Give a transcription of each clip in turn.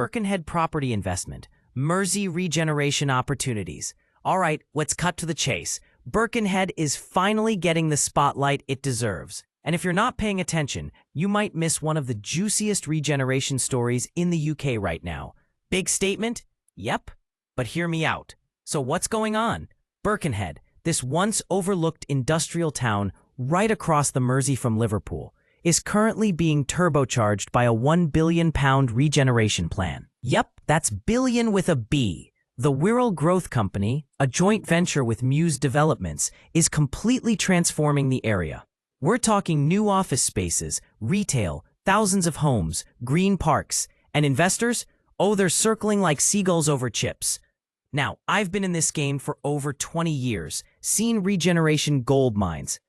Birkenhead property investment, Mersey regeneration opportunities. All right, let's cut to the chase. Birkenhead is finally getting the spotlight it deserves. And if you're not paying attention, you might miss one of the juiciest regeneration stories in the UK right now. Big statement? Yep. But hear me out. So what's going on? Birkenhead, this once overlooked industrial town right across the Mersey from Liverpool, is currently being turbocharged by a £1 billion regeneration plan. Yep, that's billion with a B. The Wirral Growth Company, a joint venture with Muse Developments, is completely transforming the area. We're talking new office spaces, retail, thousands of homes, green parks, and investors? Oh, they're circling like seagulls over chips. Now, I've been in this game for over 20 years, seen regeneration gold mines,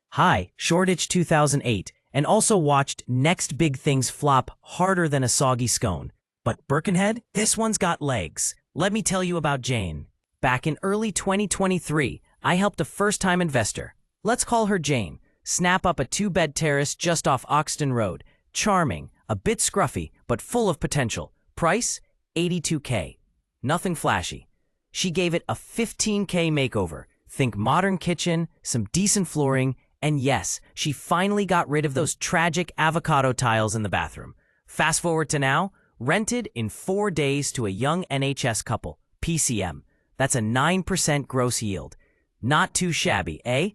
Shoreditch 2008, and also watched next big things flop harder than a soggy scone. But Birkenhead? This one's got legs. Let me tell you about Jane. Back in early 2023, I helped a first-time investor, let's call her Jane, snap up a 2-bed terrace just off Oxton Road. Charming, a bit scruffy, but full of potential. Price? $82K. Nothing flashy. She gave it a $15K makeover. Think modern kitchen, some decent flooring, and yes, she finally got rid of those tragic avocado tiles in the bathroom. Fast forward to now, rented in 4 days to a young NHS couple, PCM. That's a 9% gross yield. Not too shabby, eh?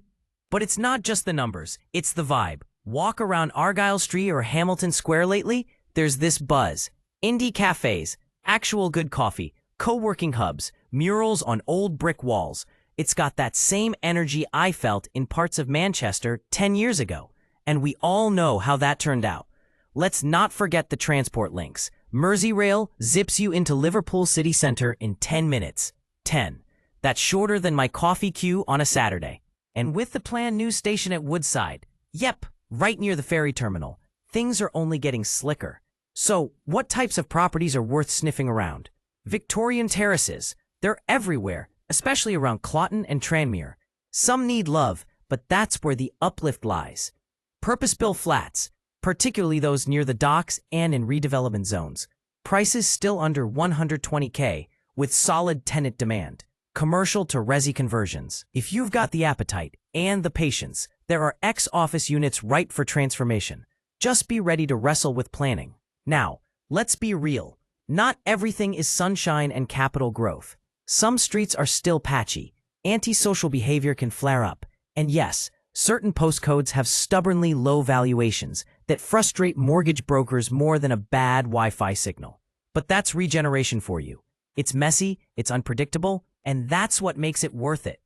But it's not just the numbers, it's the vibe. Walk around Argyle Street or Hamilton Square lately, there's this buzz. Indie cafes, actual good coffee, co-working hubs, murals on old brick walls. It's got that same energy I felt in parts of Manchester 10 years ago. And we all know how that turned out. Let's not forget the transport links. Merseyrail zips you into Liverpool city centre in 10 minutes. 10. That's shorter than my coffee queue on a Saturday. And with the planned new station at Woodside, yep, right near the ferry terminal, things are only getting slicker. So, what types of properties are worth sniffing around? Victorian terraces. They're everywhere, especially around Cloughton and Tranmere. Some need love, but that's where the uplift lies. Purpose-built flats, particularly those near the docks and in redevelopment zones. Prices still under $120K, with solid tenant demand. Commercial to resi conversions. If you've got the appetite and the patience, there are ex-office units ripe for transformation. Just be ready to wrestle with planning. Now, let's be real. Not everything is sunshine and capital growth. Some streets are still patchy. Antisocial behavior can flare up. And yes, certain postcodes have stubbornly low valuations that frustrate mortgage brokers more than a bad Wi-Fi signal. But that's regeneration for you. It's messy, it's unpredictable, and that's what makes it worth it.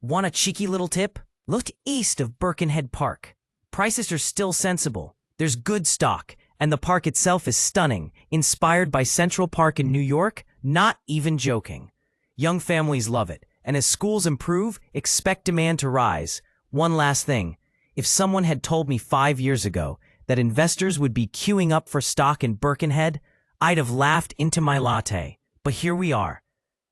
Want a cheeky little tip? Look east of Birkenhead Park. Prices are still sensible. There's good stock, and the park itself is stunning, inspired by Central Park in New York, not even joking. Young families love it, and as schools improve, expect demand to rise. One last thing. If someone had told me 5 years ago that investors would be queuing up for stock in Birkenhead, I'd have laughed into my latte. But here we are.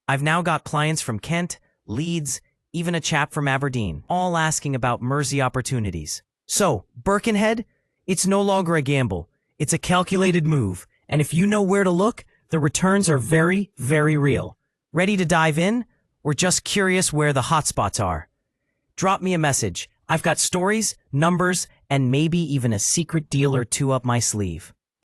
I've now got clients from Kent, Leeds, even a chap from Aberdeen, all asking about Mersey opportunities. So, Birkenhead? It's no longer a gamble. It's a calculated move. And if you know where to look, the returns are very, very real. Ready to dive in? Or just curious where the hotspots are? Drop me a message. I've got stories, numbers, and maybe even a secret deal or two up my sleeve.